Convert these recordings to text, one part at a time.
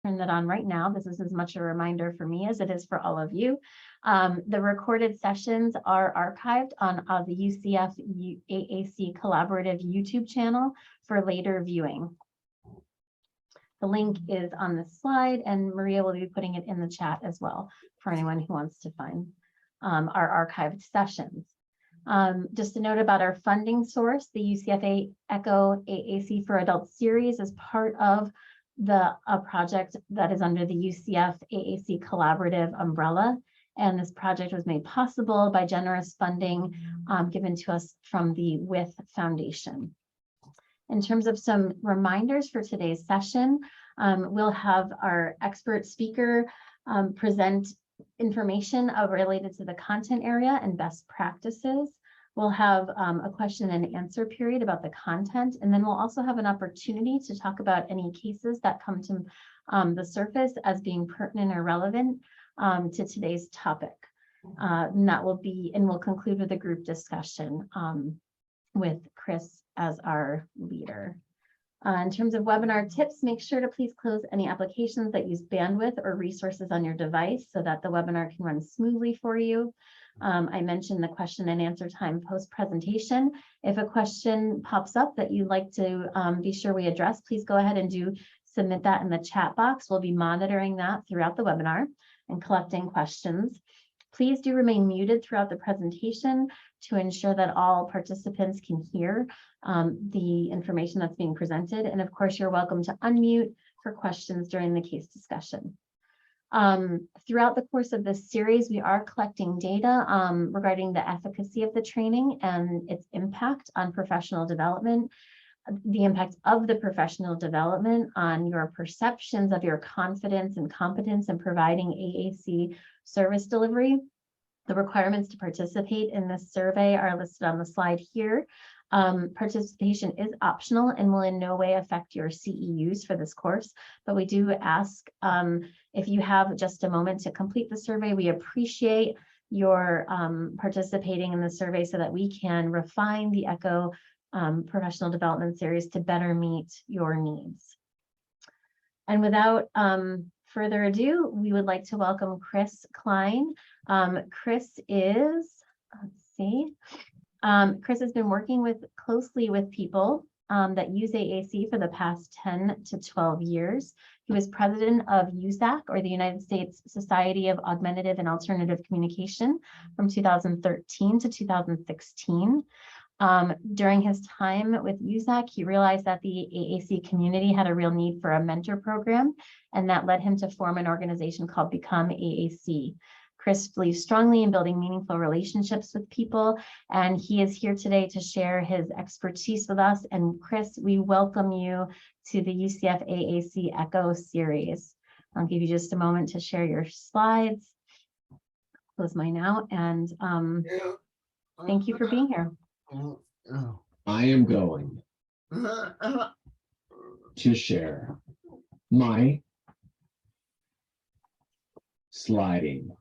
turn that on right now. This is as much a reminder for me as it is for all of you. The recorded sessions are archived on the UCF AAC Collaborative YouTube channel for later viewing. The link is on the slide, and Maria will be putting it in the chat as well for anyone who wants to find our archived sessions. Just a note about our funding source, the UCF ECHO AAC for Adults series is part of a project that is under the UCF AAC Collaborative umbrella. And this project was made possible by generous funding given to us from the WITH Foundation. In terms of some reminders for today's session, we'll have our expert speaker present information related to the content area and best practices. We'll have a question and answer period about the content, and then we'll also have an opportunity to talk about any cases that come to the surface as being pertinent or relevant to today's topic. And we'll conclude with a group discussion with Chris as our leader. In terms of webinar tips, make sure to please close any applications that use bandwidth or resources on your device so that the webinar can run smoothly for you. I mentioned the question and answer time post-presentation. If a question pops up that you'd like to be sure we address, please go ahead and submit that in the chat box. We'll be monitoring that throughout the webinar and collecting questions. Please do remain muted throughout the presentation to ensure that all participants can hear the information that's being presented. And of course, you're welcome to unmute for questions during the case discussion. Throughout the course of this series, we are collecting data regarding the efficacy of the training and its impact on professional development, the impact of the professional development on your perceptions of your confidence and competence in providing AAC service delivery. The requirements to participate in this survey are listed on the slide here. Participation is optional and will in no way affect your CEUs for this course, but we do ask if you have just a moment to complete the survey. We appreciate your participating in the survey so that we can refine the ECHO professional development series to better meet your needs. And without further ado, we would like to welcome Chris Klein. Chris has been working closely with people that use AAC for the past 10 to 12 years. He was president of USAC, or the United States Society of Augmentative and Alternative Communication, from 2013 to 2016. During his time with USAC, he realized that the AAC community had a real need for a mentor program, and that led him to form an organization called Become AAC. Chris believes strongly in building meaningful relationships with people, and he is here today to share his expertise with us. And Chris, we welcome you to the UCF AAC ECHO series. I'll give you just a moment to share your slides. Close mine out, and thank you for being here. I am going to share my slides.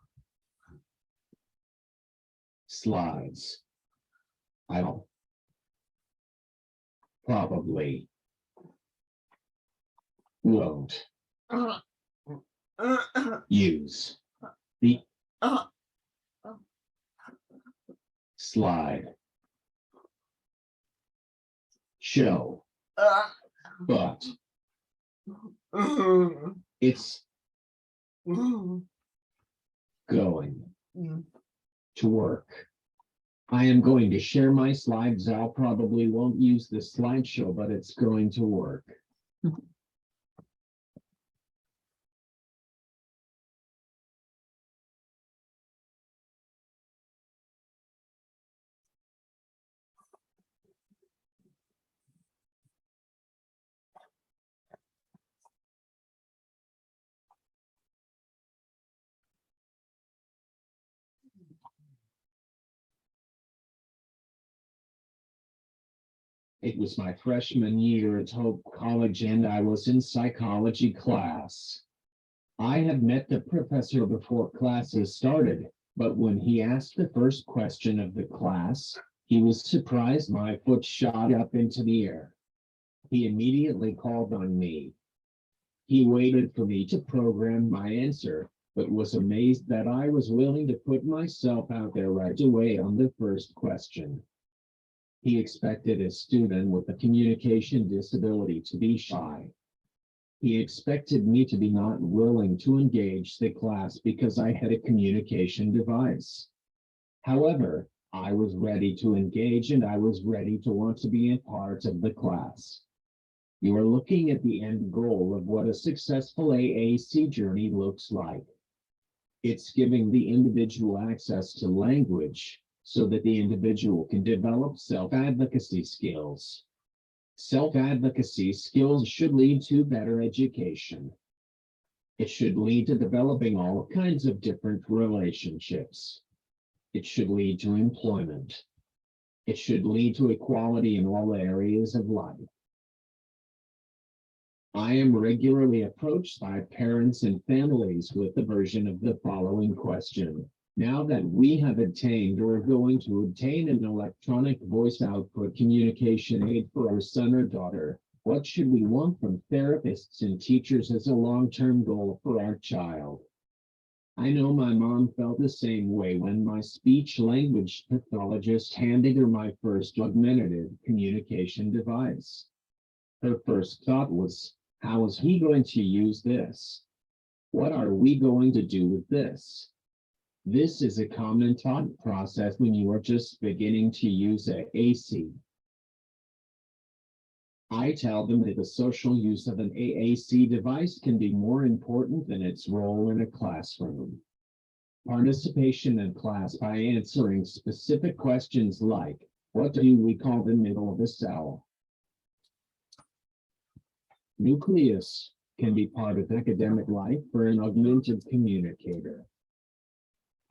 I'll probably won't use the slide show, but it's going to work. I am going to share my slides. I'll probably won't use the slideshow, but it's going to work. It was my freshman year at Hope College, and I was in psychology class. I had met the professor before classes started, but when he asked the first question of the class, he was surprised my foot shot up into the air. He immediately called on me. He waited for me to program my answer, but was amazed that I was willing to put myself out there right away on the first question. He expected a student with a communication disability to be shy. He expected me to be not willing to engage the class because I had a communication device. However, I was ready to engage and I was ready to want to be a part of the class. You are looking at the end goal of what a successful AAC journey looks like. It's giving the individual access to language so that the individual can develop self-advocacy skills. Self-advocacy skills should lead to better education. It should lead to developing all kinds of different relationships. It should lead to employment. It should lead to equality in all areas of life. I am regularly approached by parents and families with the version of the following question. Now that we have obtained or are going to obtain an electronic voice output communication aid for our son or daughter, what should we want from therapists and teachers as a long-term goal for our child? I know my mom felt the same way when my speech language pathologist handed her my first augmentative communication device. Her first thought was, how is he going to use this? What are we going to do with this? This is a common thought process when you are just beginning to use AAC. I tell them that the social use of an AAC device can be more important than its role in a classroom. Participation in class by answering specific questions like, what do we call the middle of a cell? Nucleus can be part of academic life for an augmented communicator.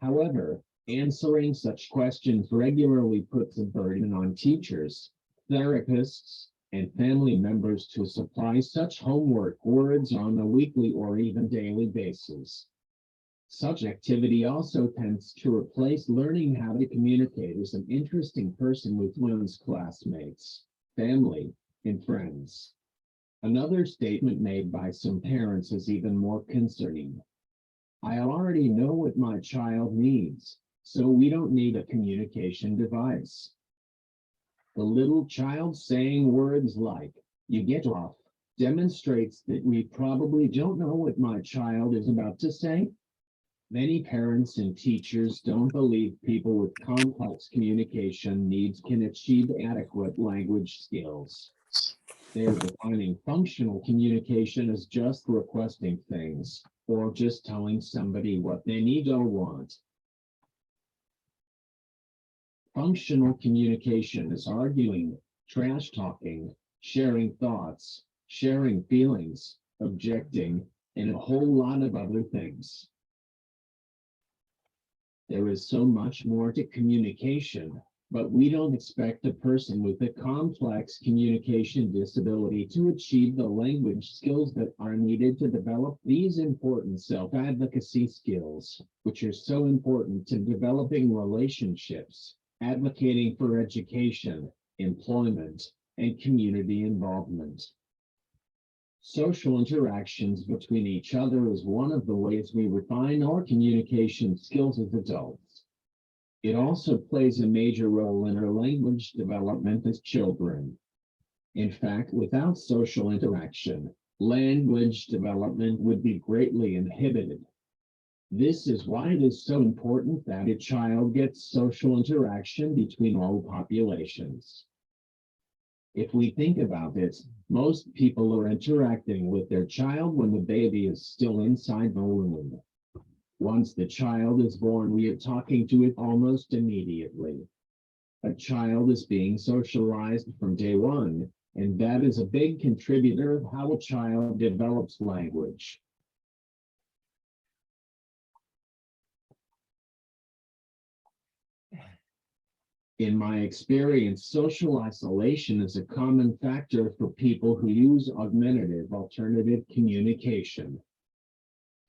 However, answering such questions regularly puts a burden on teachers, therapists, and family members to supply such homework words on a weekly or even daily basis. Such activity also tends to replace learning how to communicate as an interesting person with one's classmates, family, and friends. Another statement made by some parents is even more concerning. I already know what my child needs, so we don't need a communication device. The little child saying words like, you get off, demonstrates that we probably don't know what my child is about to say. Many parents and teachers don't believe people with complex communication needs can achieve adequate language skills. They are defining functional communication as just requesting things or just telling somebody what they need or want. Functional communication is arguing, trash talking, sharing thoughts, sharing feelings, objecting, and a whole lot of other things. There is so much more to communication, but we don't expect a person with a complex communication disability to achieve the language skills that are needed to develop these important self-advocacy skills, which are so important to developing relationships, advocating for education, employment, and community involvement. Social interactions between each other is one of the ways we refine our communication skills as adults. It also plays a major role in our language development as children. In fact, without social interaction, language development would be greatly inhibited. This is why it is so important that a child gets social interaction between all populations. If we think about it, most people are interacting with their child when the baby is still inside the womb. Once the child is born, we are talking to it almost immediately. A child is being socialized from day one, and that is a big contributor of how a child develops language. In my experience, social isolation is a common factor for people who use augmentative alternative communication.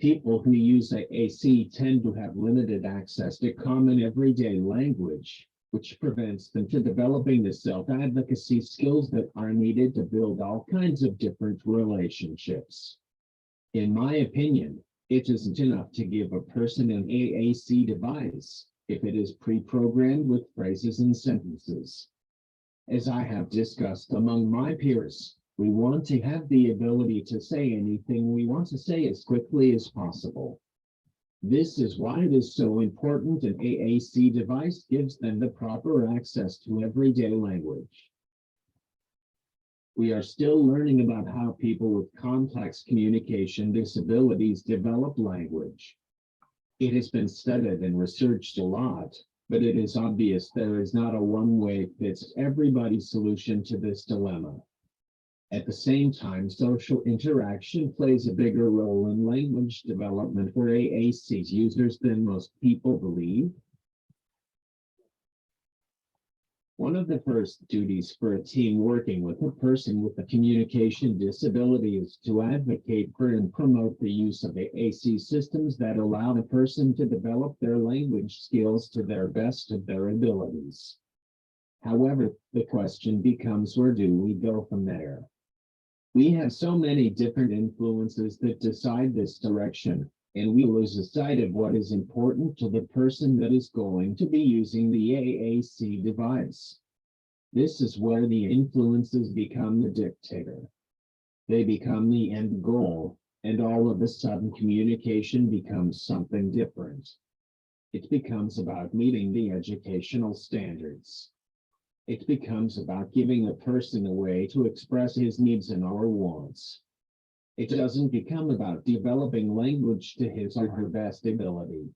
People who use AAC tend to have limited access to common everyday language, which prevents them from developing the self-advocacy skills that are needed to build all kinds of different relationships. In my opinion, it isn't enough to give a person an AAC device if it is pre-programmed with phrases and sentences. As I have discussed among my peers, we want to have the ability to say anything we want to say as quickly as possible. This is why it is so important an AAC device gives them the proper access to everyday language. We are still learning about how people with complex communication disabilities develop language. It has been studied and researched a lot, but it is obvious there is not a one-way fits everybody solution to this dilemma. At the same time, social interaction plays a bigger role in language development for AAC users than most people believe. One of the first duties for a team working with a person with a communication disability is to advocate for and promote the use of AAC systems that allow the person to develop their language skills to their best of their abilities. However, the question becomes, where do we go from there? We have so many different influences that decide this direction, and we lose sight of what is important to the person that is going to be using the AAC device. This is where the influences become the dictator. They become the end goal, and all of a sudden communication becomes something different. It becomes about meeting the educational standards. It becomes about giving a person a way to express his needs and or wants. It doesn't become about developing language to his or her best ability.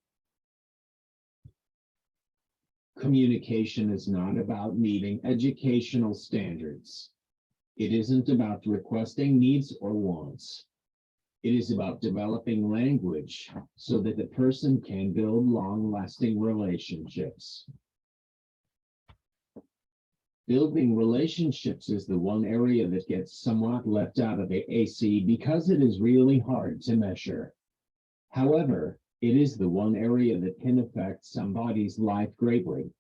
Communication is not about meeting educational standards. It isn't about requesting needs or wants. It is about developing language so that the person can build long-lasting relationships. Building relationships is the one area that gets somewhat left out of AAC because it is really hard to measure. However, it is the one area that can affect somebody's life greatly.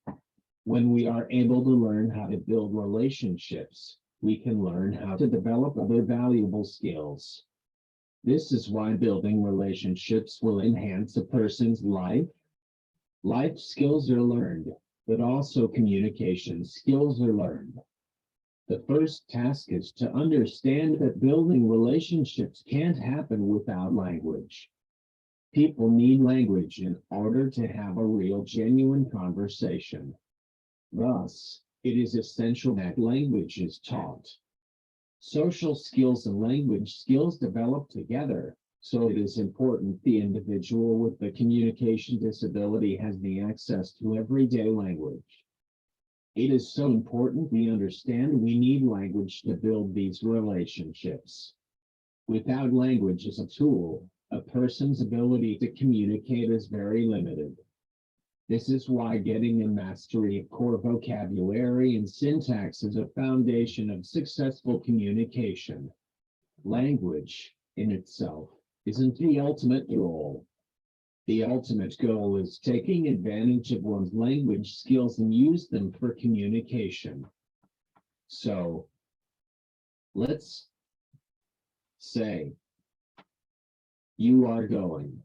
When we are able to learn how to build relationships, we can learn how to develop other valuable skills. This is why building relationships will enhance a person's life. Life skills are learned, but also communication skills are learned. The first task is to understand that building relationships can't happen without language. People need language in order to have a real, genuine conversation. Thus, it is essential that language is taught. Social skills and language skills develop together, so it is important the individual with the communication disability has the access to everyday language. It is so important we understand we need language to build these relationships. Without language as a tool, a person's ability to communicate is very limited. This is why getting a mastery of core vocabulary and syntax is a foundation of successful communication. Language in itself isn't the ultimate goal. The ultimate goal is taking advantage of one's language skills and use them for communication. So, let's say you are going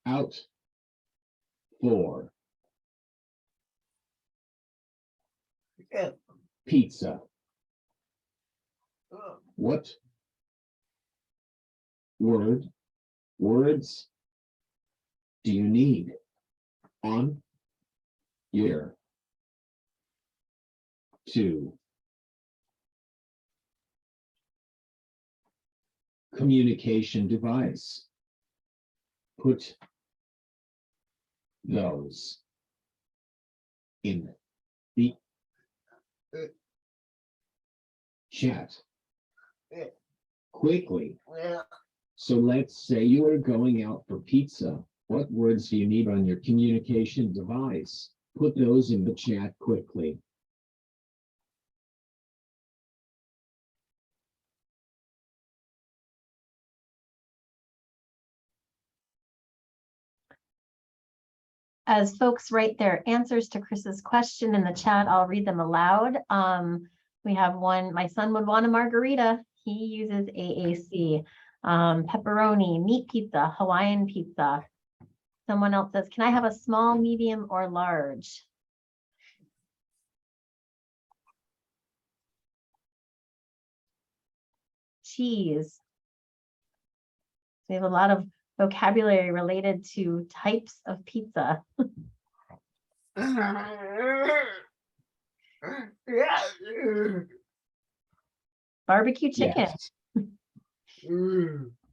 out for pizza. What words do you need on your to communication device? Put those in the chat quickly. So let's say you are going out for pizza. What words do you need on your communication device? Put those in the chat quickly. As folks write their answers to Chris's question in the chat, I'll read them aloud. We have one, my son would want a margarita. He uses AAC. Pepperoni, meat pizza, Hawaiian pizza. Someone else says, can I have a small, medium, or large? Cheese. We have a lot of vocabulary related to types of pizza. Barbecue chicken. Yes,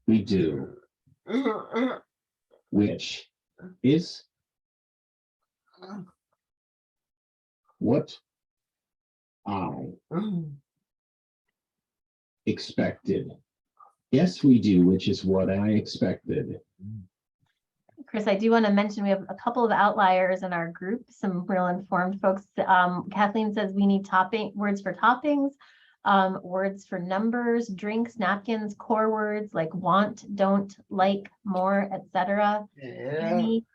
we do. Which is what I expected. Yes, we do, which is what I expected. Chris, I do want to mention we have a couple of outliers in our group, some real informed folks. Kathleen says we need words for toppings, words for numbers, drinks, napkins, core words like want, don't, like, more, etc. Any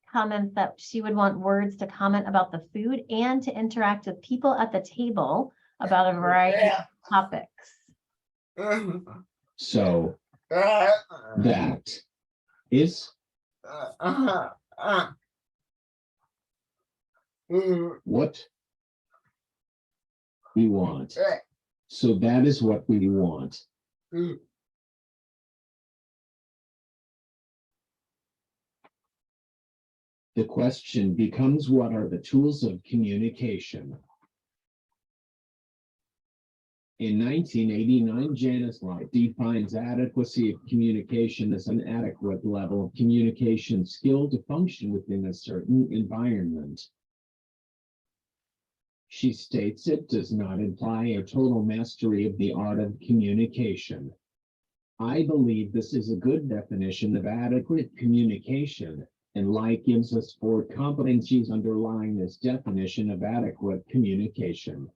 comments that she would want words to comment about the food and to interact with people at the table about a variety of topics. So that is what we want. So that is what we want. The question becomes, what are the tools of communication? In 1989, Janice Light defines adequacy of communication as an adequate level of communication skill to function within a certain environment. She states it does not imply a total mastery of the art of communication. I believe this is a good definition of adequate communication, and Light gives us 4 competencies underlying this definition of adequate communication.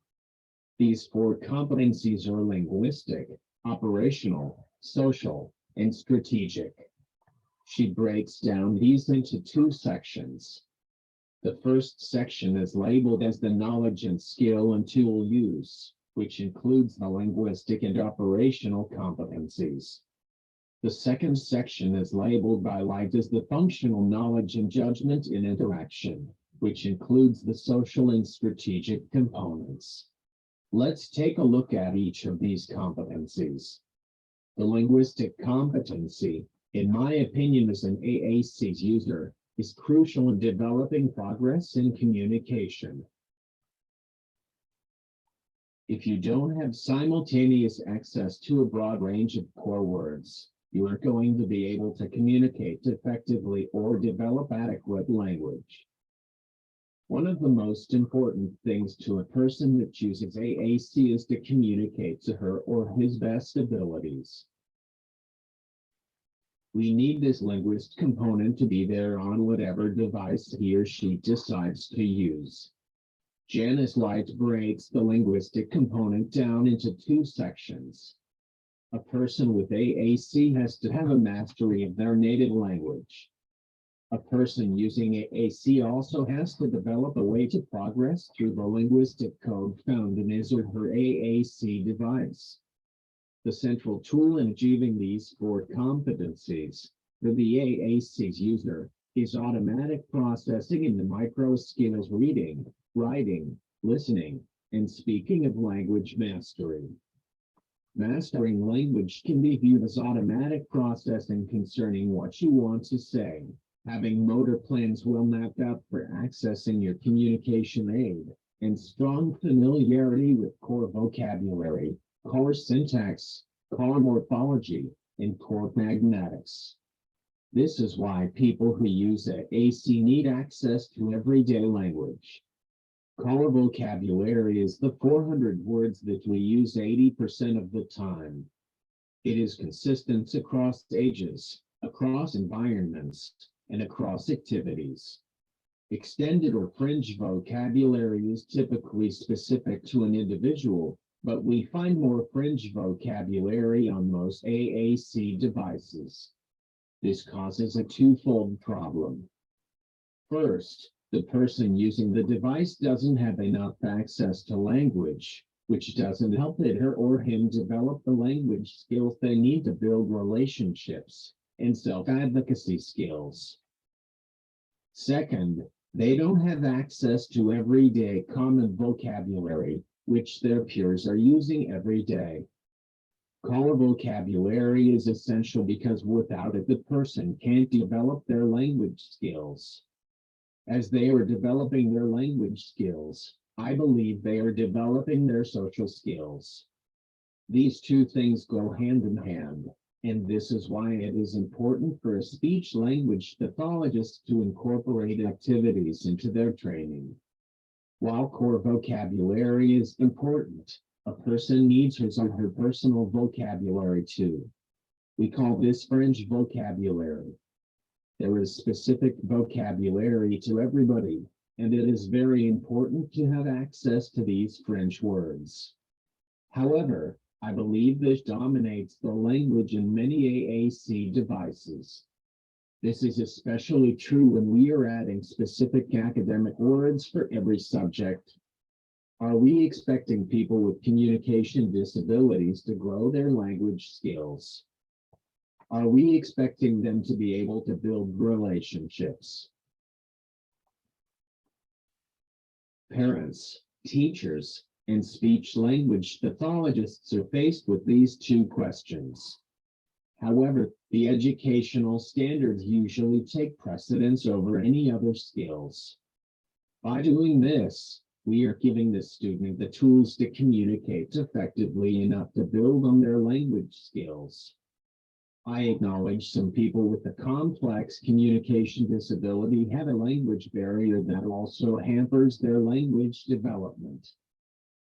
These 4 competencies are linguistic, operational, social, and strategic. She breaks down these into 2 sections. The first section is labeled as the knowledge and skill and tool use, which includes the linguistic and operational competencies. The second section is labeled by Light as the functional knowledge and judgment in interaction, which includes the social and strategic components. Let's take a look at each of these competencies. The linguistic competency, in my opinion, as an AAC's user, is crucial in developing progress in communication. If you don't have simultaneous access to a broad range of core words, you aren't going to be able to communicate effectively or develop adequate language. One of the most important things to a person that chooses AAC is to communicate to her or his best abilities. We need this linguist component to be there on whatever device he or she decides to use. Janice Light breaks the linguistic component down into 2 sections. A person with AAC has to have a mastery of their native language. A person using AAC also has to develop a way to progress through the linguistic code found in his or her AAC device. The central tool in achieving these 4 competencies for the AAC's user is automatic processing in the micro skills reading, writing, listening, and speaking of language mastery. Mastering language can be viewed as automatic processing concerning what you want to say, having motor plans well mapped out for accessing your communication aid, and strong familiarity with core vocabulary, core syntax, core morphology, and core magnetics. This is why people who use AAC need access to everyday language. Core vocabulary is the 400 words that we use 80% of the time. It is consistent across ages, across environments, and across activities. Extended or fringe vocabulary is typically specific to an individual, but we find more fringe vocabulary on most AAC devices. This causes a twofold problem. First, the person using the device doesn't have enough access to language, which doesn't help her or him develop the language skills they need to build relationships and self-advocacy skills. Second, they don't have access to everyday common vocabulary, which their peers are using every day. Core vocabulary is essential because without it, the person can't develop their language skills. As they are developing their language skills, I believe they are developing their social skills. These two things go hand in hand, and this is why it is important for a speech language pathologist to incorporate activities into their training. While core vocabulary is important, a person needs his or her personal vocabulary too. We call this fringe vocabulary. There is specific vocabulary to everybody, and it is very important to have access to these fringe words. However, I believe this dominates the language in many AAC devices. This is especially true when we are adding specific academic words for every subject. Are we expecting people with communication disabilities to grow their language skills? Are we expecting them to be able to build relationships? Parents, teachers, and speech language pathologists are faced with these two questions. However, the educational standards usually take precedence over any other skills. By doing this, we are giving the student the tools to communicate effectively enough to build on their language skills. I acknowledge some people with a complex communication disability have a language barrier that also hampers their language development.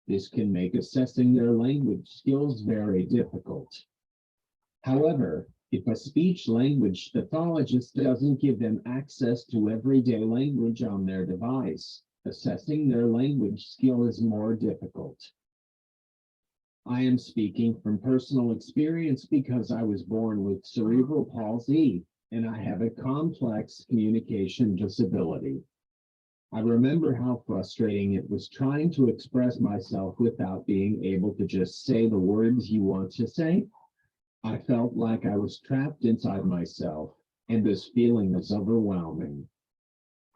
This can make assessing their language skills very difficult. However, if a speech language pathologist doesn't give them access to everyday language on their device, assessing their language skill is more difficult. I am speaking from personal experience because I was born with cerebral palsy and I have a complex communication disability. I remember how frustrating it was trying to express myself without being able to just say the words you want to say. I felt like I was trapped inside myself, and this feeling was overwhelming.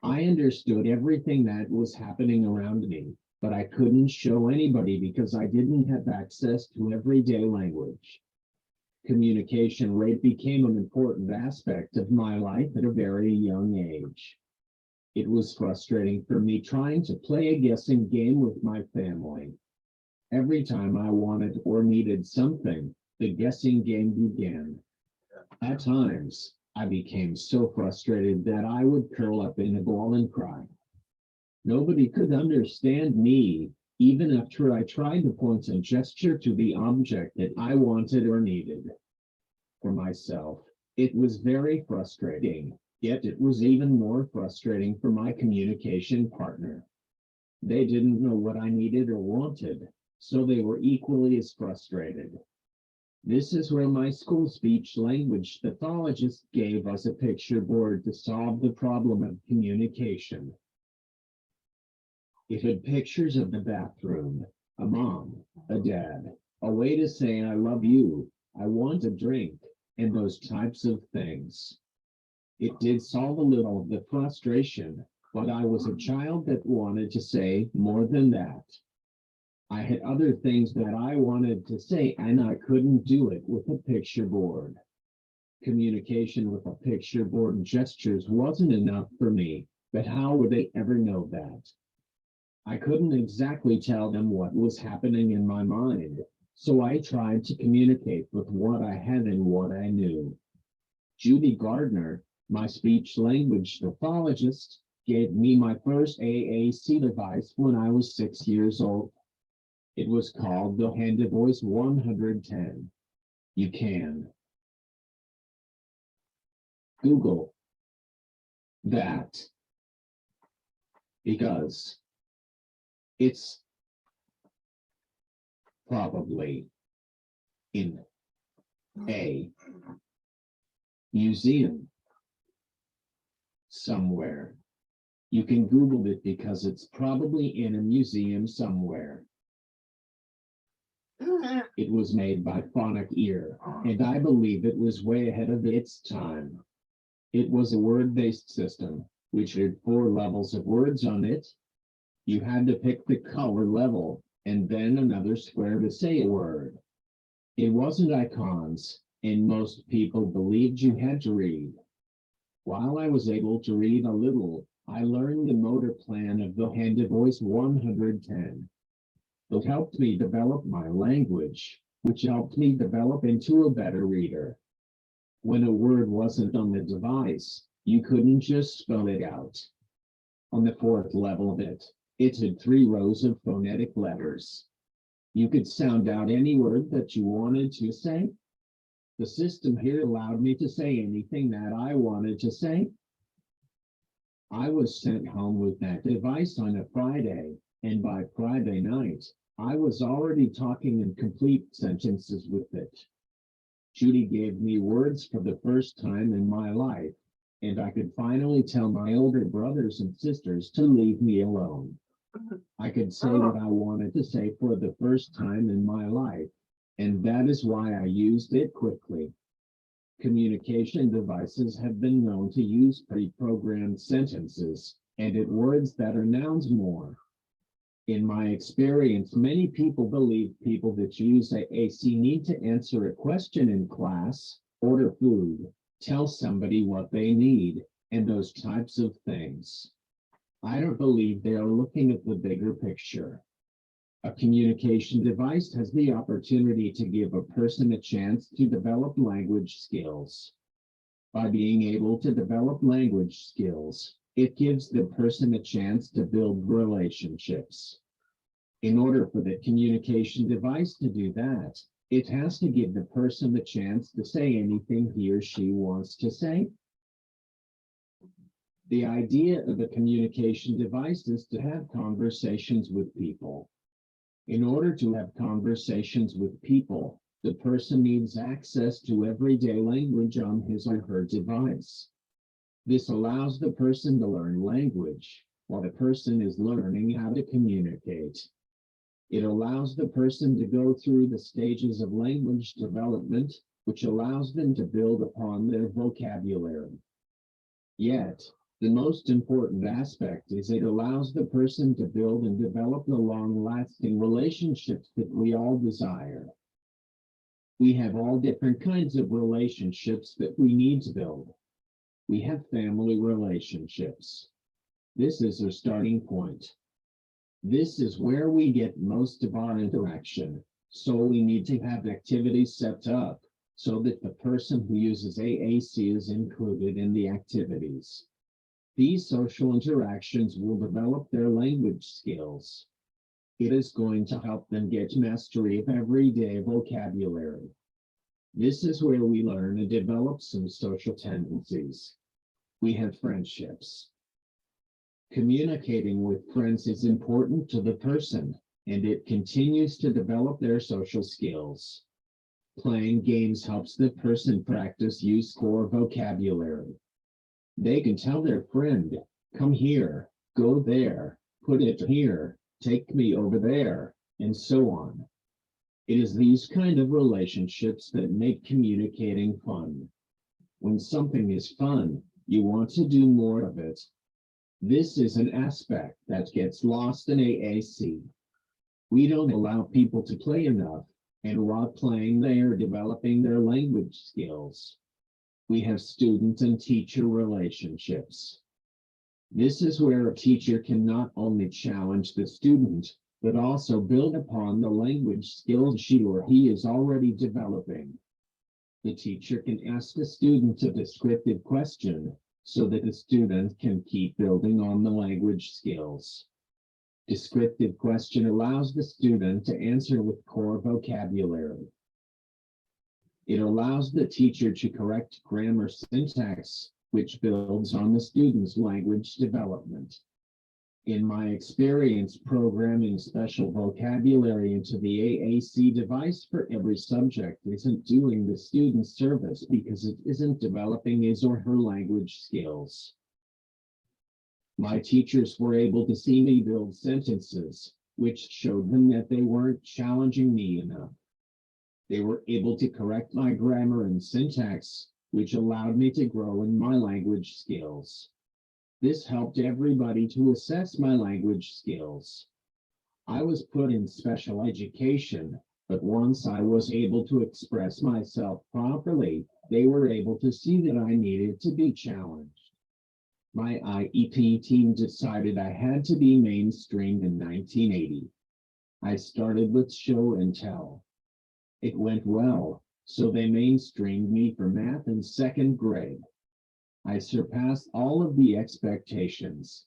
I understood everything that was happening around me, but I couldn't show anybody because I didn't have access to everyday language. Communication rate became an important aspect of my life at a very young age. It was frustrating for me trying to play a guessing game with my family. Every time I wanted or needed something, the guessing game began. At times, I became so frustrated that I would curl up in a ball and cry. Nobody could understand me, even after I tried to point and gesture to the object that I wanted or needed. For myself, it was very frustrating, yet it was even more frustrating for my communication partner. They didn't know what I needed or wanted, so they were equally as frustrated. This is where my school speech language pathologist gave us a picture board to solve the problem of communication. It had pictures of the bathroom, a mom, a dad, a way to say I love you, I want a drink, and those types of things. It did solve a little of the frustration, but I was a child that wanted to say more than that. I had other things that I wanted to say, and I couldn't do it with a picture board. Communication with a picture board and gestures wasn't enough for me, but how would they ever know that? I couldn't exactly tell them what was happening in my mind, so I tried to communicate with what I had and what I knew. Judy Gardner, my speech language pathologist, gave me my first AAC device when I was 6 years old. It was called the Hand Voice 110. You can Google that because it's probably in a museum somewhere. You can Google it because it's probably in a museum somewhere. It was made by Phonic Ear, and I believe it was way ahead of its time. It was a word-based system, which had 4 levels of words on it. You had to pick the color level, and then another square to say a word. It wasn't icons, and most people believed you had to read. While I was able to read a little, I learned the motor plan of the hand to voice 110. It helped me develop my language, which helped me develop into a better reader. When a word wasn't on the device, you couldn't just spell it out. On the 4th level of it, it had 3 rows of phonetic letters. You could sound out any word that you wanted to say. The system here allowed me to say anything that I wanted to say. I was sent home with that device on a Friday, and by Friday night, I was already talking in complete sentences with it. Judy gave me words for the first time in my life, and I could finally tell my older brothers and sisters to leave me alone. I could say what I wanted to say for the first time in my life, and that is why I used it quickly. Communication devices have been known to use pre-programmed sentences and add words that are nouns more. In my experience, many people believe people that use AAC need to answer a question in class, order food, tell somebody what they need, and those types of things. I don't believe they are looking at the bigger picture. A communication device has the opportunity to give a person a chance to develop language skills. By being able to develop language skills, it gives the person a chance to build relationships. In order for the communication device to do that, it has to give the person the chance to say anything he or she wants to say. The idea of a communication device is to have conversations with people. In order to have conversations with people, the person needs access to everyday language on his or her device. This allows the person to learn language while the person is learning how to communicate. It allows the person to go through the stages of language development, which allows them to build upon their vocabulary. Yet, the most important aspect is it allows the person to build and develop the long-lasting relationships that we all desire. We have all different kinds of relationships that we need to build. We have family relationships. This is our starting point. This is where we get most of our interaction. So we need to have activities set up so that the person who uses AAC is included in the activities. These social interactions will develop their language skills. It is going to help them get mastery of everyday vocabulary. This is where we learn and develop some social tendencies. We have friendships. Communicating with friends is important to the person, and it continues to develop their social skills. Playing games helps the person practice use core vocabulary. They can tell their friend, come here, go there, put it here, take me over there, and so on. It is these kind of relationships that make communicating fun. When something is fun, you want to do more of it. This is an aspect that gets lost in AAC. We don't allow people to play enough, and while playing, they are developing their language skills. We have student and teacher relationships. This is where a teacher can not only challenge the student, but also build upon the language skills she or he is already developing. The teacher can ask the student a descriptive question so that the student can keep building on the language skills. Descriptive question allows the student to answer with core vocabulary. It allows the teacher to correct grammar syntax, which builds on the student's language development. In my experience, programming special vocabulary into the AAC device for every subject isn't doing the student service because it isn't developing his or her language skills. My teachers were able to see me build sentences, which showed them that they weren't challenging me enough. They were able to correct my grammar and syntax, which allowed me to grow in my language skills. This helped everybody to assess my language skills. I was put in special education, but once I was able to express myself properly, they were able to see that I needed to be challenged. My IEP team decided I had to be mainstreamed in 1980. I started with show and tell. It went well, so they mainstreamed me for math in second grade. I surpassed all of the expectations.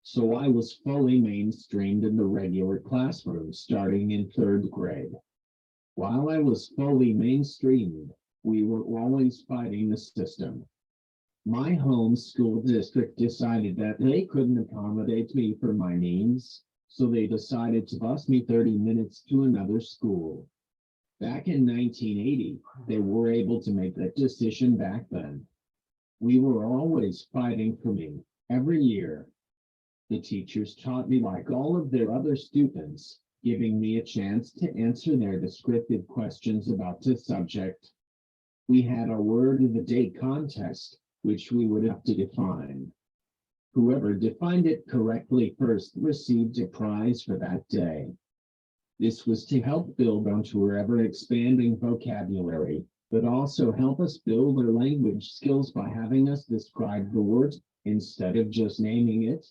So I was fully mainstreamed in the regular classroom starting in third grade. While I was fully mainstreamed, we were always fighting the system. My home school district decided that they couldn't accommodate me for my needs, so they decided to bus me 30 minutes to another school. Back in 1980, they were able to make that decision back then. We were always fighting for me every year. The teachers taught me like all of their other students, giving me a chance to answer their descriptive questions about the subject. We had a word of the day contest, which we would have to define. Whoever defined it correctly first received a prize for that day. This was to help build onto our ever-expanding vocabulary, but also help us build our language skills by having us describe the word instead of just naming it.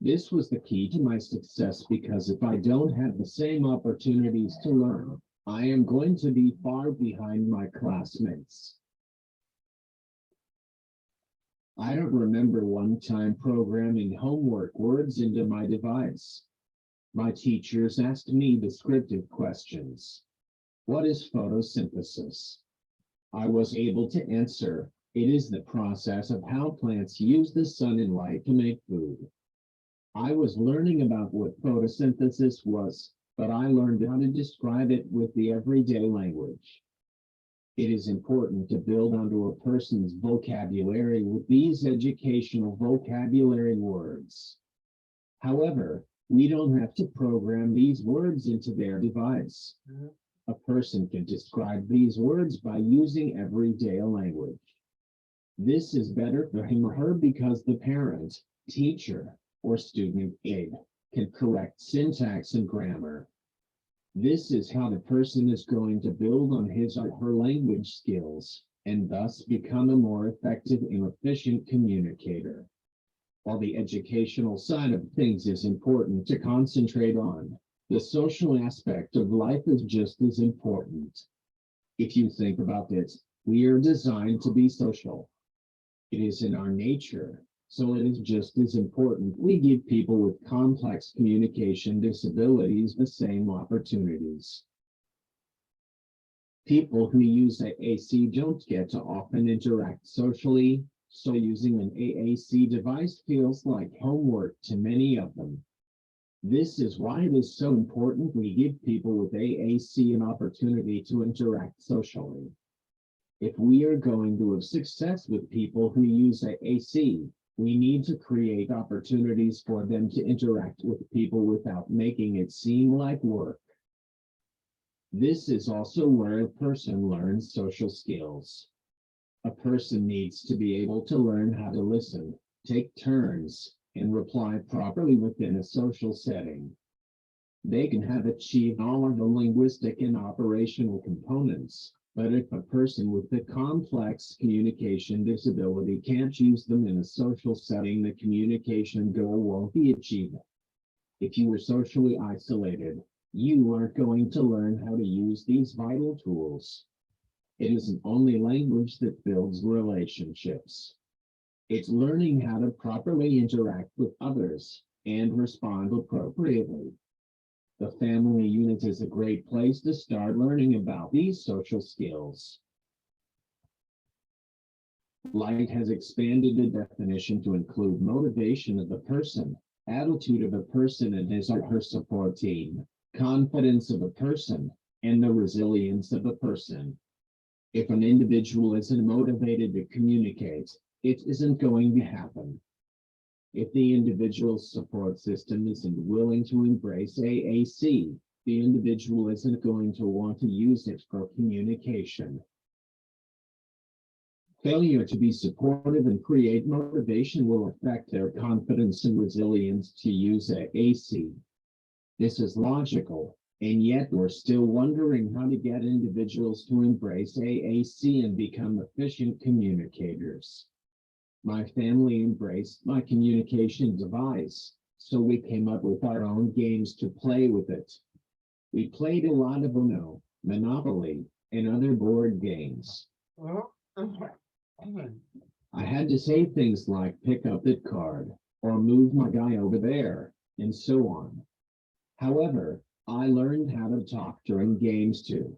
This was the key to my success because if I don't have the same opportunities to learn, I am going to be far behind my classmates. I don't remember one time programming homework words into my device. My teachers asked me descriptive questions. What is photosynthesis? I was able to answer, it is the process of how plants use the sun and light to make food. I was learning about what photosynthesis was, but I learned how to describe it with the everyday language. It is important to build onto a person's vocabulary with these educational vocabulary words. However, we don't have to program these words into their device. A person can describe these words by using everyday language. This is better for him or her because the parent, teacher, or student aid can correct syntax and grammar. This is how the person is going to build on his or her language skills and thus become a more effective and efficient communicator. While the educational side of things is important to concentrate on, the social aspect of life is just as important. If you think about it, we are designed to be social. It is in our nature, so it is just as important we give people with complex communication disabilities the same opportunities. People who use AAC don't get to often interact socially, so using an AAC device feels like homework to many of them. This is why it is so important we give people with AAC an opportunity to interact socially. If we are going to have success with people who use AAC, we need to create opportunities for them to interact with people without making it seem like work. This is also where a person learns social skills. A person needs to be able to learn how to listen, take turns, and reply properly within a social setting. They can have achieved all of the linguistic and operational components, but if a person with a complex communication disability can't use them in a social setting, the communication goal won't be achieved. If you were socially isolated, you aren't going to learn how to use these vital tools. It isn't only language that builds relationships. It's learning how to properly interact with others and respond appropriately. The family unit is a great place to start learning about these social skills. Light has expanded the definition to include motivation of the person, attitude of a person and his or her support team, confidence of a person, and the resilience of a person. If an individual isn't motivated to communicate, it isn't going to happen. If the individual support system isn't willing to embrace AAC, the individual isn't going to want to use it for communication. Failure to be supportive and create motivation will affect their confidence and resilience to use AAC. This is logical, and yet we're still wondering how to get individuals to embrace AAC and become efficient communicators. My family embraced my communication device, so we came up with our own games to play with it. We played a lot of Uno, Monopoly, and other board games. I had to say things like pick up that card or move my guy over there, and so on. However, I learned how to talk during games too.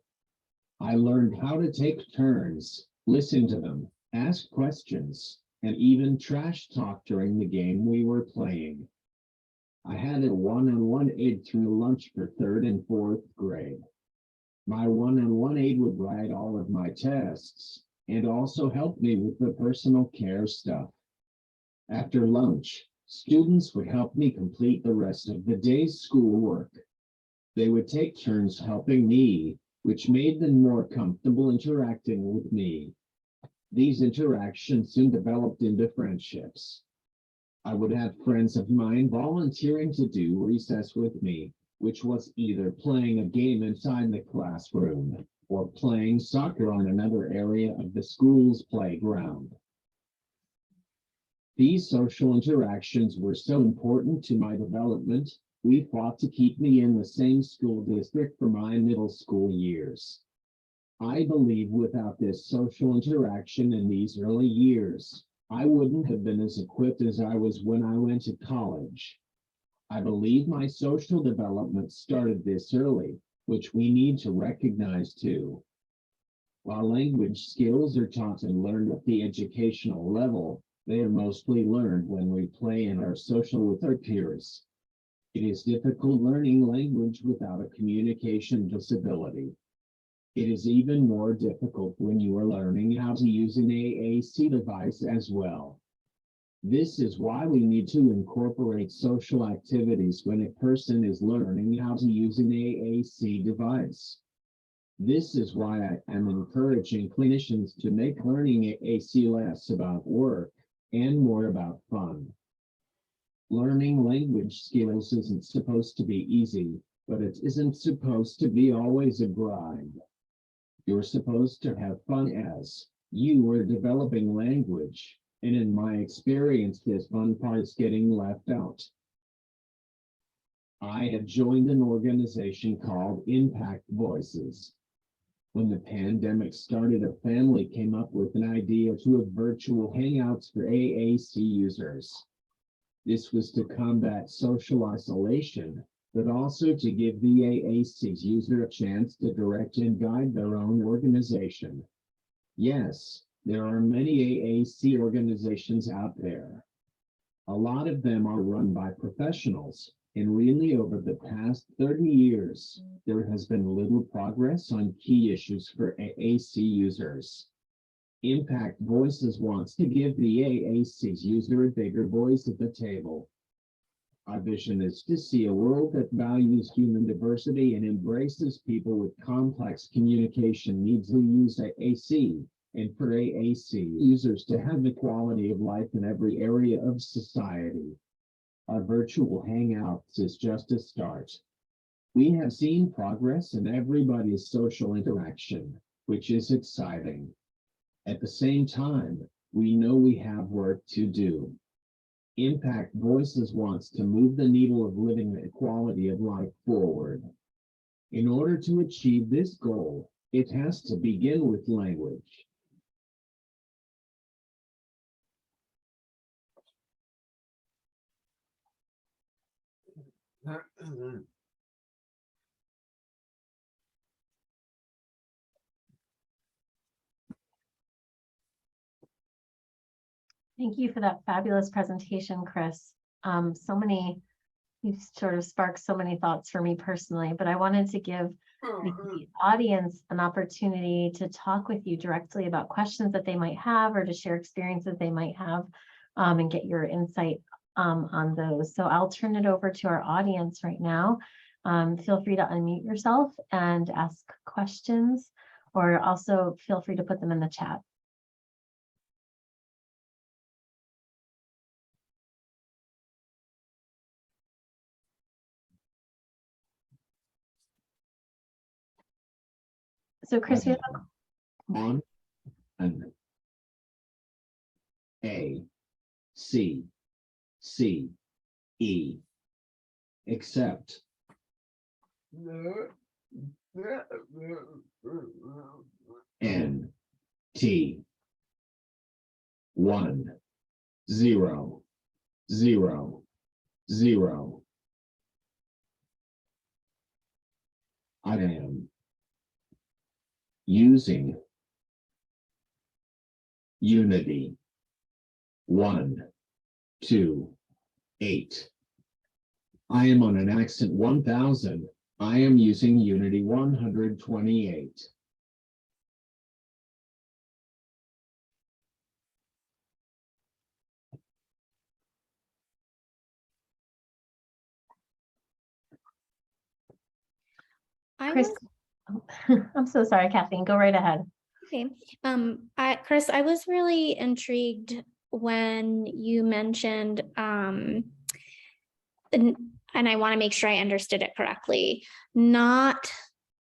I learned how to take turns, listen to them, ask questions, and even trash talk during the game we were playing. I had a one-on-one aide through lunch for 3rd and 4th grade. My one-on-one aide would write all of my tests and also help me with the personal care stuff. After lunch, students would help me complete the rest of the day's schoolwork. They would take turns helping me, which made them more comfortable interacting with me. These interactions soon developed into friendships. I would have friends of mine volunteering to do recess with me, which was either playing a game inside the classroom or playing soccer on another area of the school's playground. These social interactions were so important to my development, we fought to keep me in the same school district for my middle school years. I believe without this social interaction in these early years, I wouldn't have been as equipped as I was when I went to college. I believe my social development started this early, which we need to recognize too. While language skills are taught and learned at the educational level, they are mostly learned when we play and are social with our peers. It is difficult learning language without a communication disability. It is even more difficult when you are learning how to use an AAC device as well. This is why we need to incorporate social activities when a person is learning how to use an AAC device. This is why I am encouraging clinicians to make learning AAC less about work and more about fun. Learning language skills isn't supposed to be easy, but it isn't supposed to be always a grind. You're supposed to have fun as you are developing language, and in my experience, this fun part is getting left out. I have joined an organization called Impact Voices. When the pandemic started, a family came up with an idea to have virtual hangouts for AAC users. This was to combat social isolation, but also to give the AAC's user a chance to direct and guide their own organization. Yes, there are many AAC organizations out there. A lot of them are run by professionals, and really over the past 30 years, there has been little progress on key issues for AAC users. Impact Voices wants to give the AAC's user a bigger voice at the table. Our vision is to see a world that values human diversity and embraces people with complex communication needs who use AAC, and for AAC users to have the quality of life in every area of society. Our virtual Hangouts is just a start. We have seen progress in everybody's social interaction, which is exciting. At the same time, we know we have work to do. Impact Voices wants to move the needle of living the quality of life forward. In order to achieve this goal, it has to begin with language. Thank you for that fabulous presentation, Chris. You've sort of sparked so many thoughts for me personally, but I wanted to give the audience an opportunity to talk with you directly about questions that they might have or to share experiences they might have and get your insight on those. So I'll turn it over to our audience right now. Feel free to unmute yourself and ask questions, or also feel free to put them in the chat. So Chris, we have on an A, C, C, E, except N, T, 1, 0, 0, 0. I am using Unity 1, 2, 8. I am on an accent 1000. I am using Unity 128. Chris. I'm so sorry, Kathleen. Go right ahead. Okay. Chris, I was really intrigued when you mentioned, and I want to make sure I understood it correctly, not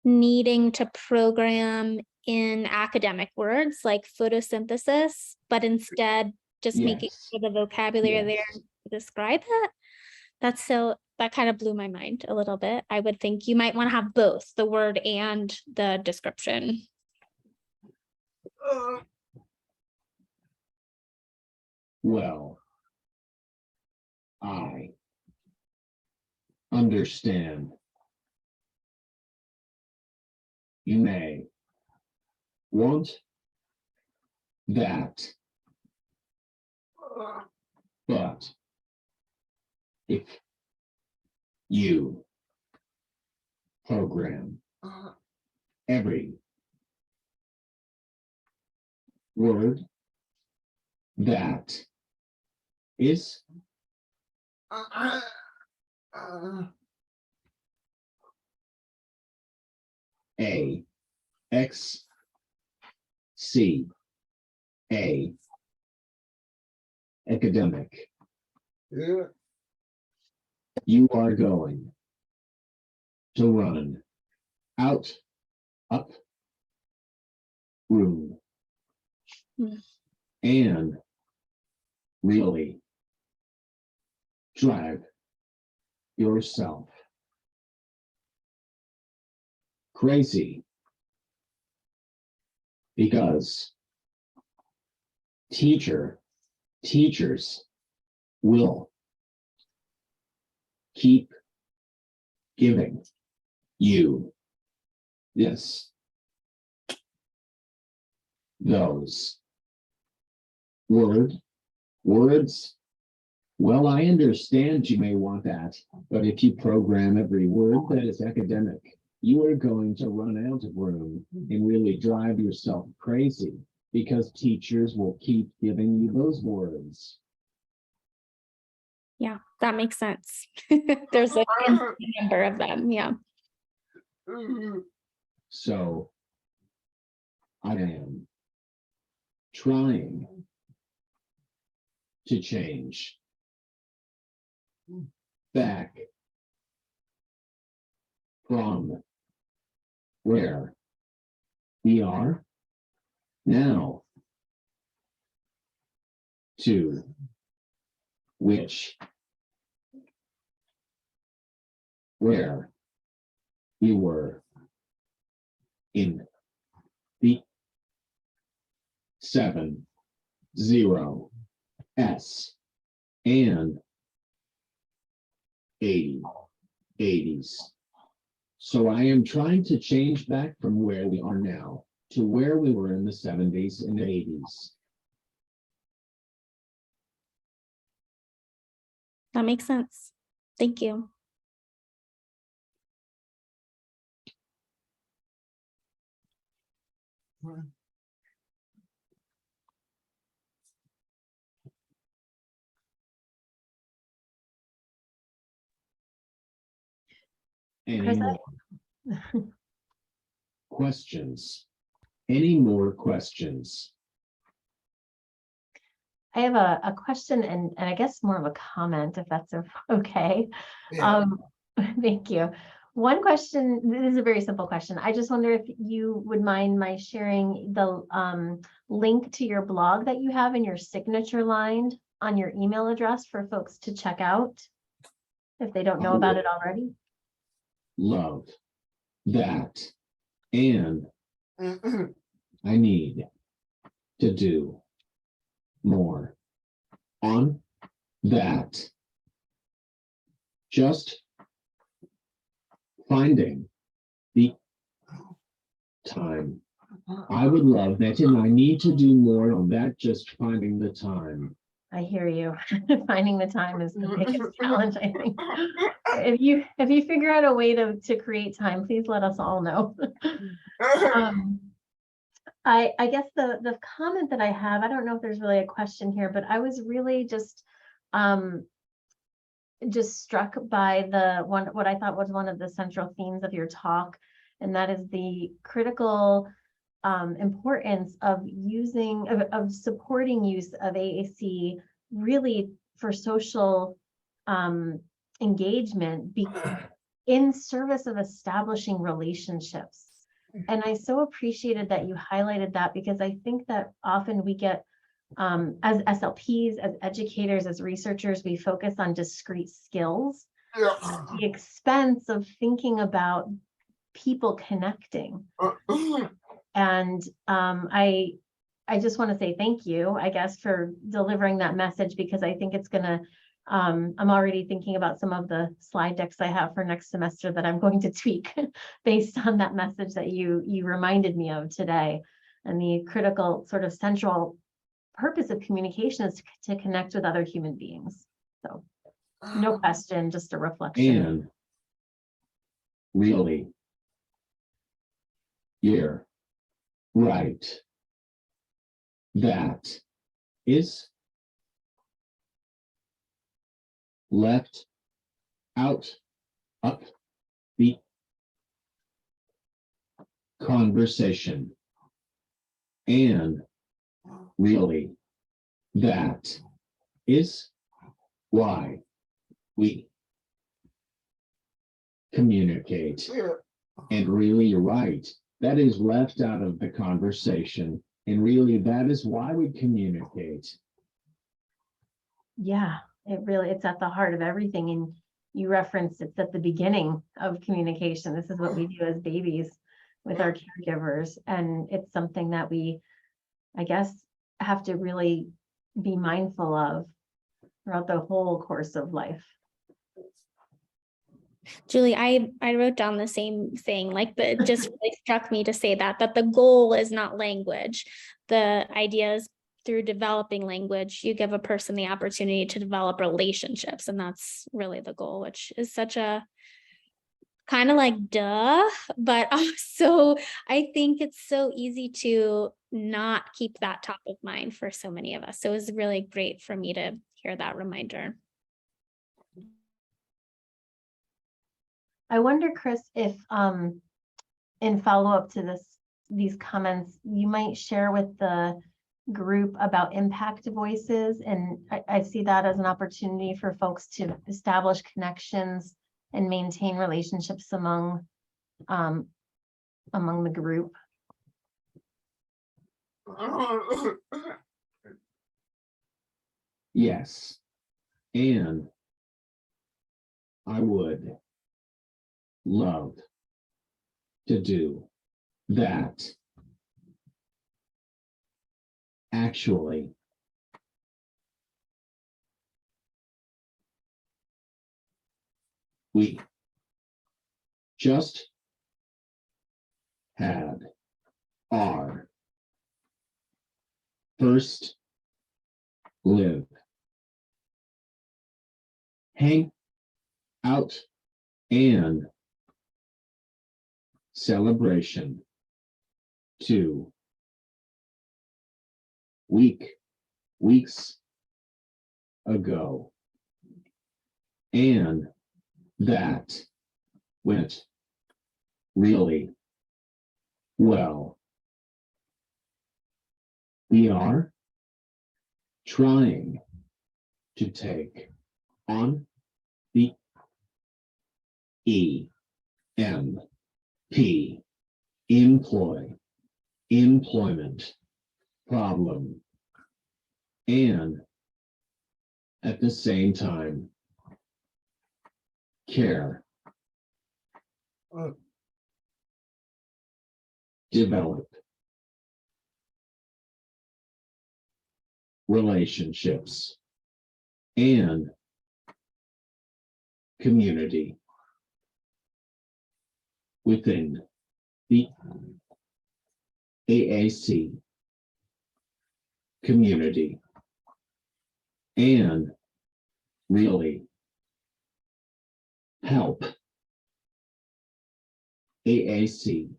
needing to program in academic words like photosynthesis, but instead just making sure the vocabulary there to describe it. That kind of blew my mind a little bit. I would think you might want to have both the word and the description. Well, I understand. You may want that, but if you program every word that is A, X, C, A, academic, you are going to run out, up, room, and really drive yourself crazy, because teachers will keep giving you those words. Well, I understand you may want that, but if you program every word that is academic, you are going to run out of room and really drive yourself crazy, because teachers will keep giving you those words. Yeah, that makes sense. There's a number of them. Yeah. So I am trying to change back from where we are now to where we were in the 70s and 80s. So I am trying to change back from where we are now to where we were in the 70s and 80s. That makes sense. Thank you. Any Chris, more questions? Any more questions? I have a question and I guess more of a comment, if that's okay. Yeah. Thank you. One question, this is a very simple question. I just wonder if you would mind my sharing the link to your blog that you have in your signature line on your email address for folks to check out if they don't know about it already. Love that. And I need to do more on that. Just finding the time. I would love that, and I need to do more on that, just finding the time. I hear you. Finding the time is the biggest challenge, I think. If you figure out a way to create time, please let us all know. I guess the comment that I have, I don't know if there's really a question here, but I was really just struck by what I thought was one of the central themes of your talk, and that is the critical importance of supporting use of AAC really for social engagement in service of establishing relationships. And I so appreciated that you highlighted that, because I think that often we get, as SLPs, as educators, as researchers, we focus on discrete skills at the expense of thinking about people connecting. And I just want to say thank you, I guess, for delivering that message, because I think it's gonna, I'm already thinking about some of the slide decks I have for next semester that I'm going to tweak based on that message that you reminded me of today. And the critical sort of central purpose of communication is to connect with other human beings. So no question, just a reflection. And really, you're right. That is left out of the conversation. And really, that is why we communicate. And really, you're right. That is left out of the conversation. And really, that is why we communicate. Yeah, it's at the heart of everything. And you referenced it's at the beginning of communication. This is what we do as babies with our caregivers. And it's something that we, I guess, have to really be mindful of throughout the whole course of life. Julie, I wrote down the same thing, like it just really struck me to say that the goal is not language. The idea is through developing language, you give a person the opportunity to develop relationships. And that's really the goal, which is such a kind of like duh, but also I think it's so easy to not keep that top of mind for so many of us. So it was really great for me to hear that reminder. I wonder, Chris, if in follow-up to these comments, you might share with the group about impact voices. And I see that as an opportunity for folks to establish connections and maintain relationships among the group. Yes. And I would love to do that. Actually, we just had our first live hang out and celebration 2 weeks ago, and that went really well. We are trying to take on the EMP, employment problem, and at the same time, care, develop relationships and community within the AAC community, and really help AAC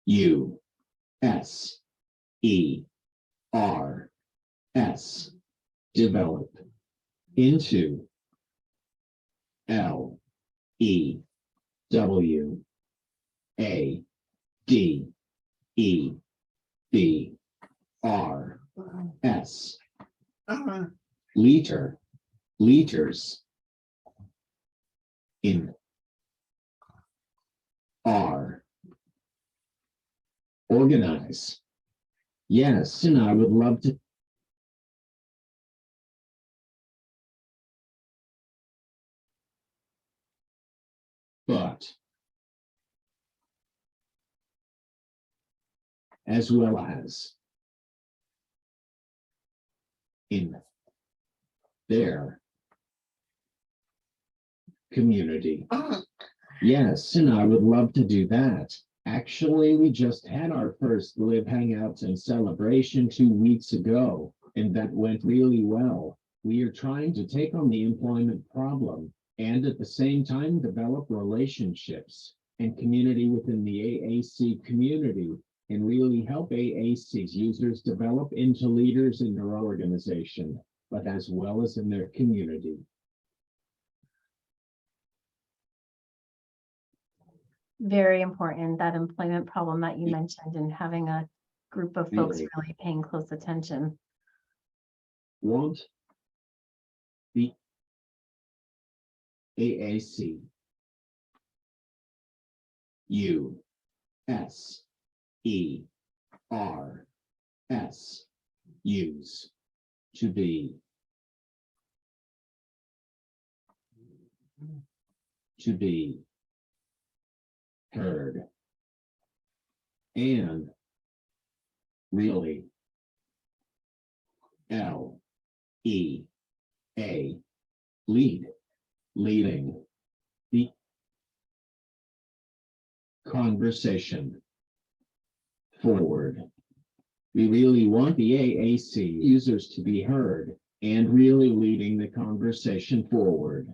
USERS develop into LEWADEBRS leaders in our organize. Yes, and I would love to. But as well as in their community. Yes, and I would love to do that. Actually, we just had our first Live Hangouts and celebration 2 weeks ago, and that went really well. We are trying to take on the employment problem and at the same time develop relationships and community within the AAC community and really help AAC's users develop into leaders in their organization, but as well as in their community. Very important, that employment problem that you mentioned, and having a group of folks really paying close attention. Want the AAC USERS use to be heard and really LEA leading the conversation forward. We really want the AAC users to be heard and really leading the conversation forward.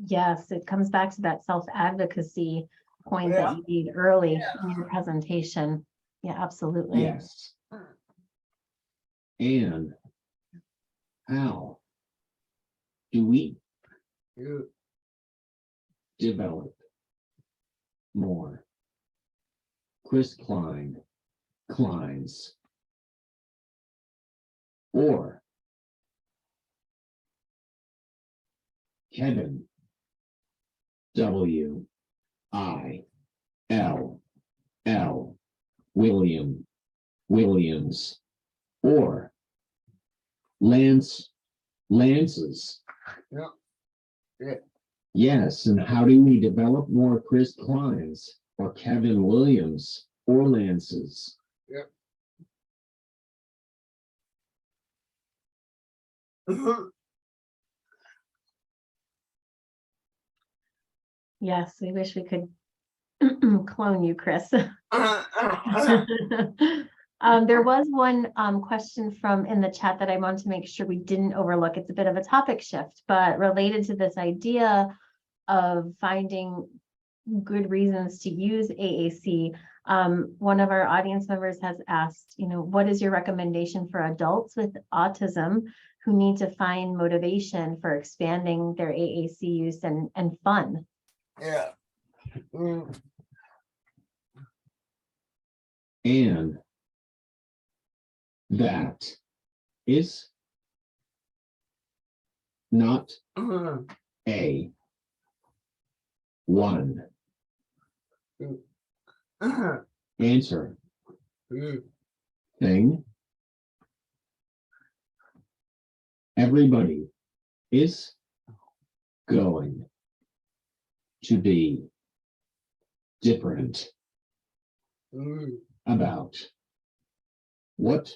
Yes, it comes back to that self-advocacy point that you made early in your presentation. Yeah, absolutely. Yes. And how do we develop more Chris Kleins or Kevin Williams or Lance's. Yeah. Yes, and how do we develop more Chris Kleins or Kevin Williams or Lance's? Yes, we wish we could clone you, Chris. There was one question from in the chat that I want to make sure we didn't overlook. It's a bit of a topic shift, but related to this idea of finding good reasons to use AAC. One of our audience members has asked, what is your recommendation for adults with autism who need to find motivation for expanding their AAC use and fun? Yeah. And that is not a one answer thing. Everybody is going to be different about what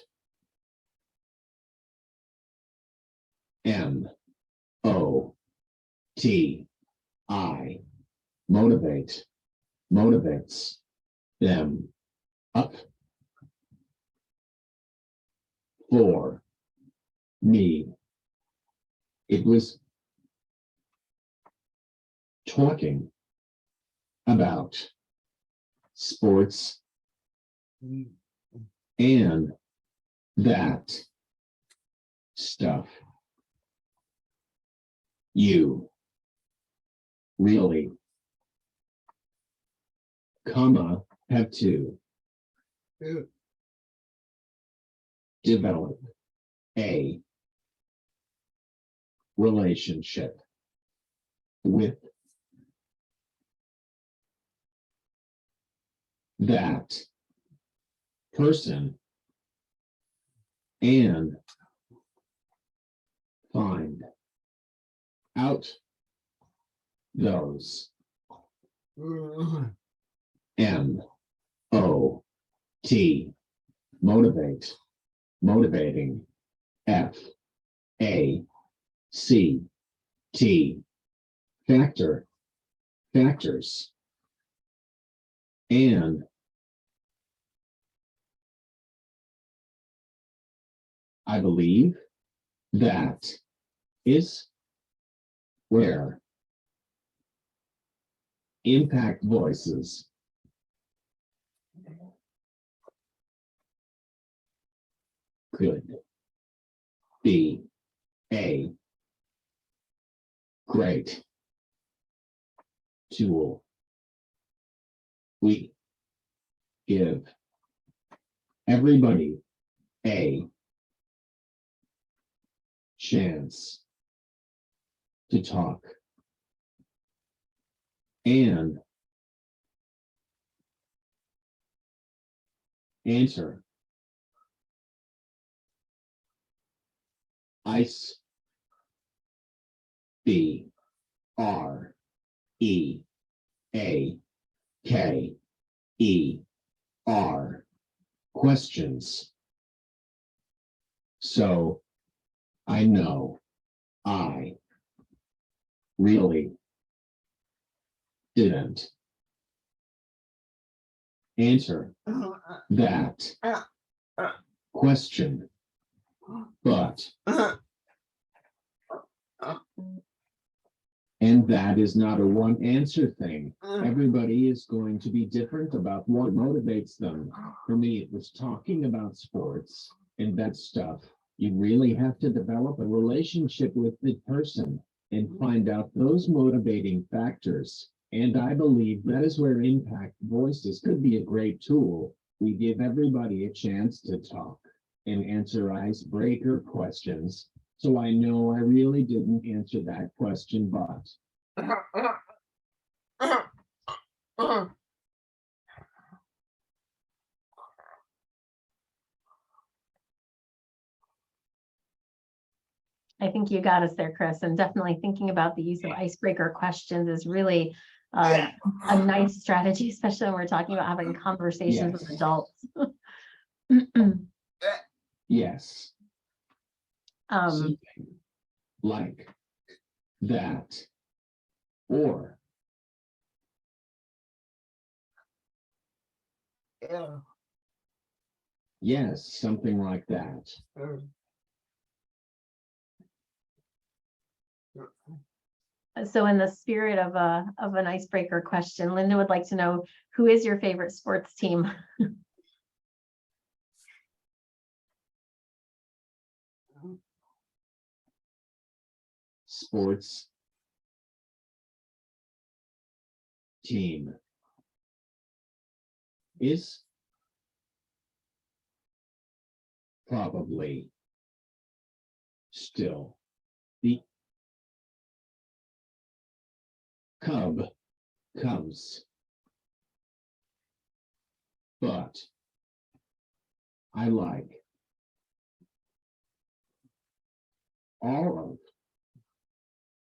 MOTI motivates them up. For me, it was talking about sports and that stuff. You really, have to develop a relationship with that person and find out those MOT motivating FACT factors and I believe that is where impact voices could be a great tool. We give everybody a chance to talk and answer. ICE BREAKER questions. So I know I really didn't answer that question, but and that is not a one answer thing. Everybody is going to be different about what motivates them. For me, it was talking about sports and that stuff. You really have to develop a relationship with the person and find out those motivating factors. And I believe that is where impact voices could be a great tool. We give everybody a chance to talk and answer icebreaker questions. So I know I really didn't answer that question, but I think you got us there, Chris, and definitely thinking about the use of icebreaker questions is really a nice strategy, especially when we're talking about having conversations with Yes. adults. yes, Um, something like that. Or yes, something like that. So in the spirit of an icebreaker question, Linda would like to know, who is your favorite sports team? Sports team is probably still the Cubs. But I like all of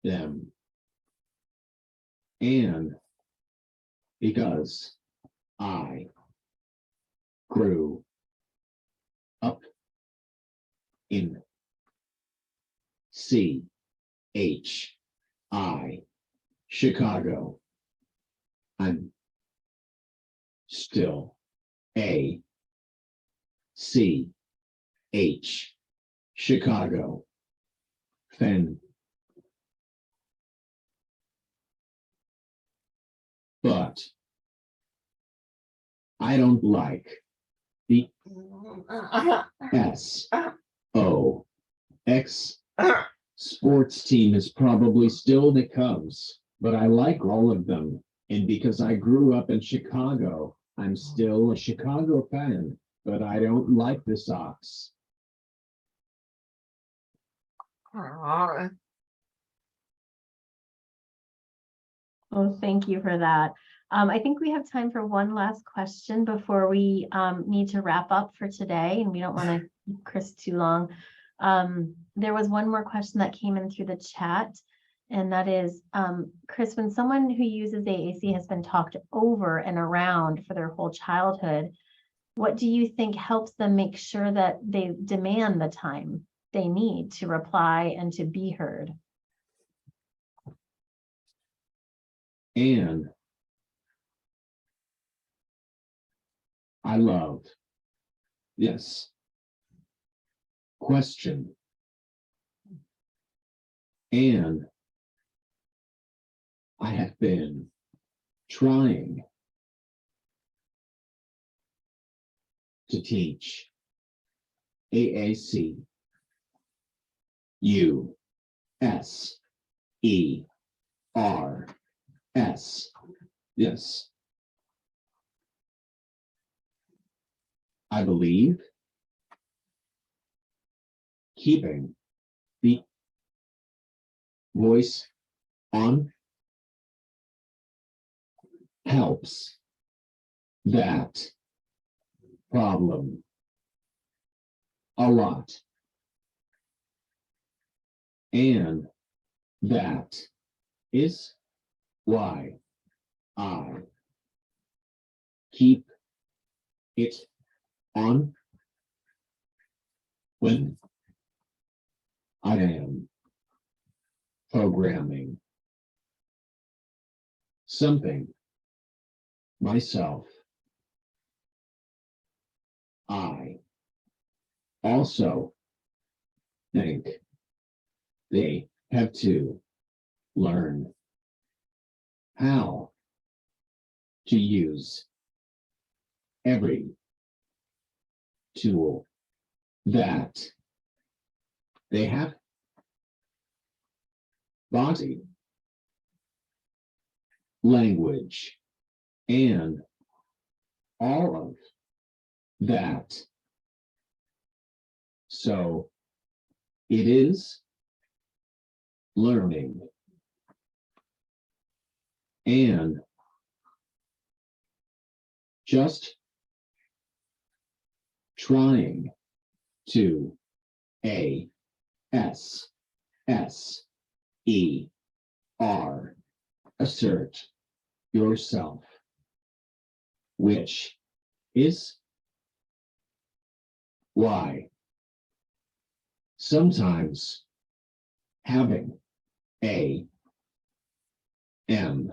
them. And because I grew up in Chicago, I'm still a Chicago fan. But I don't like the SOX sports team is probably still the Cubs, but I like all of them. And because I grew up in Chicago, I'm still a Chicago fan, but I don't like the Sox. Oh, thank you for that. I think we have time for one last question before we need to wrap up for today, and we don't want to keep Chris too long. There was one more question that came in through the chat, and that is, Chris, when someone who uses AAC has been talked over and around for their whole childhood, what do you think helps them make sure that they demand the time they need to reply and to be heard? And I love this question. And I have been trying to teach AAC USERS. Yes. I believe keeping the voice on helps that problem a lot. And that is why I keep it on when I am programming something myself. I also think they have to learn how to use every tool that they have. Body language and all of that. So it is learning and just trying to assert yourself, which is why sometimes having a MENTO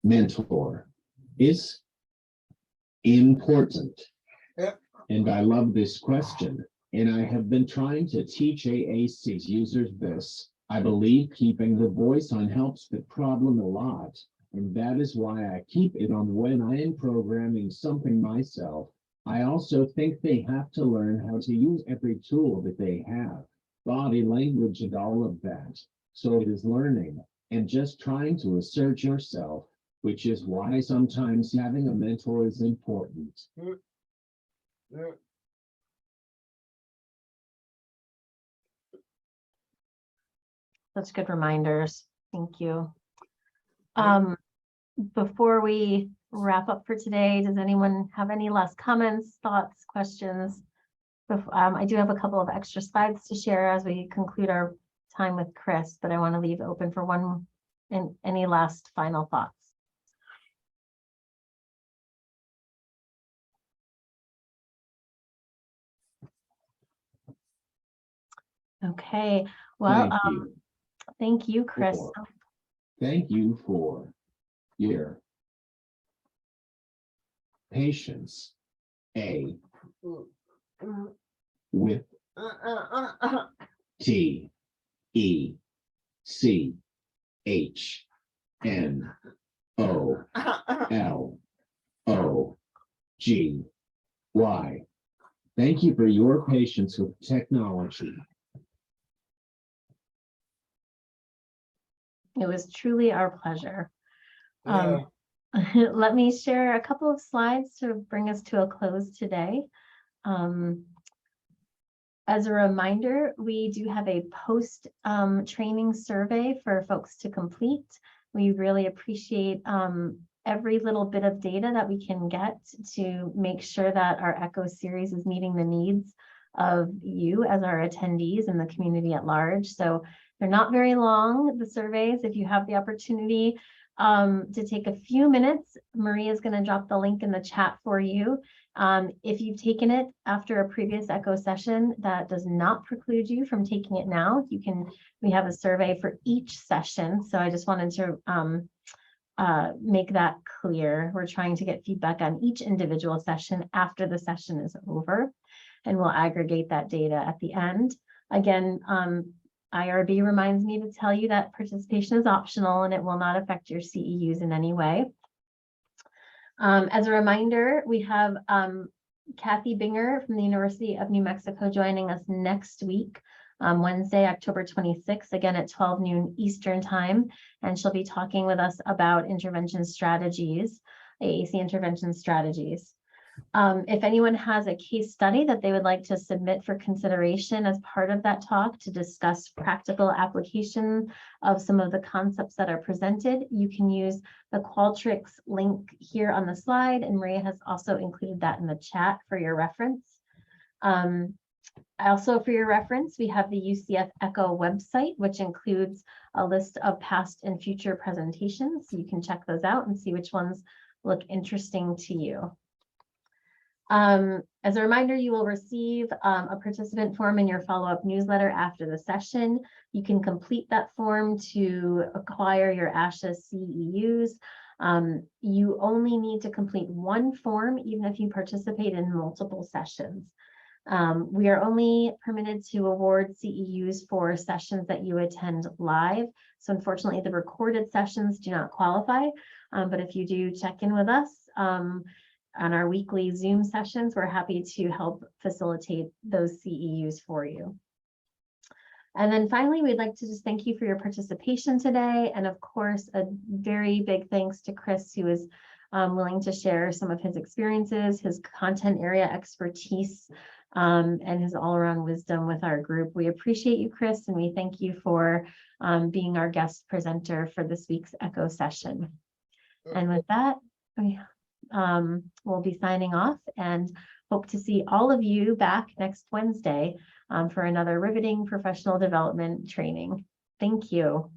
mentor is important. Yep. And I love this question and I have been trying to teach AAC users this. I believe keeping the voice on helps the problem a lot, and that is why I keep it on when I am programming something myself. I also think they have to learn how to use every tool that they have, body language and all of that. So it is learning and just trying to assert yourself, which is why sometimes having a mentor is important. Yeah. Such good reminders. Thank you. Yeah. Before we wrap up for today, does anyone have any last comments, thoughts, questions? I do have a couple of extra slides to share as we conclude our time with Chris, but I want to leave open for one and any last final thoughts. Okay, well, thank you, Chris. Thank you for your patience. With TECHNOLOGY. Thank you for your patience with technology. It was truly our pleasure. Yeah. Let me share a couple of slides to bring us to a close today. As a reminder, we do have a post training survey for folks to complete. We really appreciate every little bit of data that we can get to make sure that our ECHO series is meeting the needs of you as our attendees and the community at large. So they're not very long, the surveys. If you have the opportunity to take a few minutes, Maria is going to drop the link in the chat for you. If you've taken it after a previous ECHO session, that does not preclude you from taking it now. We have a survey for each session. So I just wanted to make that clear. We're trying to get feedback on each individual session after the session is over, and we'll aggregate that data at the end. Again, IRB reminds me to tell you that participation is optional and it will not affect your CEUs in any way. As a reminder, we have Kathy Binger from the University of New Mexico joining us next week, Wednesday, October 26th, again at 12 noon Eastern time, and she'll be talking with us about intervention strategies, AAC intervention strategies. If anyone has a case study that they would like to submit for consideration as part of that talk to discuss practical application of some of the concepts that are presented, you can use the Qualtrics link here on the slide, and Maria has also included that in the chat for your reference. Also for your reference, we have the UCF ECHO website, which includes a list of past and future presentations. So you can check those out and see which ones look interesting to you. As a reminder, you will receive a participant form in your follow-up newsletter after the session. You can complete that form to acquire your ASHA CEUs. You only need to complete one form, even if you participate in multiple sessions. We are only permitted to award CEUs for sessions that you attend live. So unfortunately, the recorded sessions do not qualify. But if you do check in with us, on our weekly Zoom sessions, we're happy to help facilitate those CEUs for you. And then finally, we'd like to just thank you for your participation today. And of course, a very big thanks to Chris, who is willing to share some of his experiences, his content area expertise, and his all-around wisdom with our group. We appreciate you, Chris, and we thank you for being our guest presenter for this week's ECHO session. And with that, we'll be signing off and hope to see all of you back next Wednesday for another riveting professional development training. Thank you.